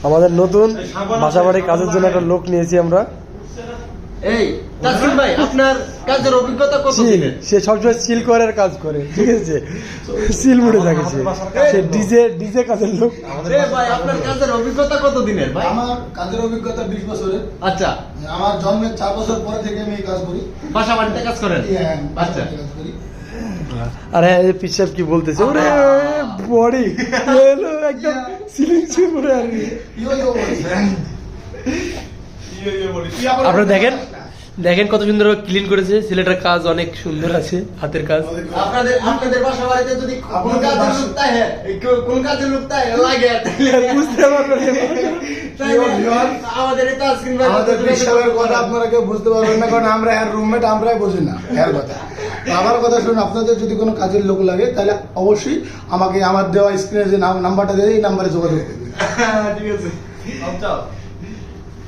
আমাদের নতুন বাসাবাড়ি কাজের জন্য একটা লোক নিয়েছি আমরা। এই তাসকিন ভাই, আপনার কাজের অভিজ্ঞতা কত দিনের? সে সবসময় সিল করার কাজ করে, ঠিক আছে, সিল মুড়ে থাকে সে ডিজে কাজের লোক। ভাই আপনার কাজের অভিজ্ঞতা কত দিনের ভাই? আমার কাজের অভিজ্ঞতা 20 বছরের। আচ্ছা, আমার জন্মের 4 বছর পরে থেকে আমি এই কাজ করি। বাসা বাড়িতে কাজ করেন? আচ্ছা, কাজ করি। আরে পিসাব কি বলতেছে, ওরে বডি একদম সিলিং করে আর কি। আপনারা দেখেন দেখেন কত সুন্দর ক্লিন করেছে ছেলেটার, কাজ অনেক সুন্দর আছে, হাতের কাজ। আপনাদের বাসা বাড়িতে যদি কোন কাজের লোক তাই কোন কাজের লোক তাই লাগে বুঝতে পারবেন আমাদের এই তাসকিন ভাই আমাদের বিশালের কথা আপনারা কেউ বুঝতে পারবেন না, কারণ আমরা এর রুমমেট, আমরাই বুঝি না এর কথা। আমার কথা শুনুন, আপনাদের যদি কোনো কাজের লোক লাগে তাহলে অবশ্যই আমাকে আমার দেওয়া স্ক্রিনে যে নাম্বারটা দেয় এই নাম্বারে যোগাযোগ করবেন। ঠিক আছে।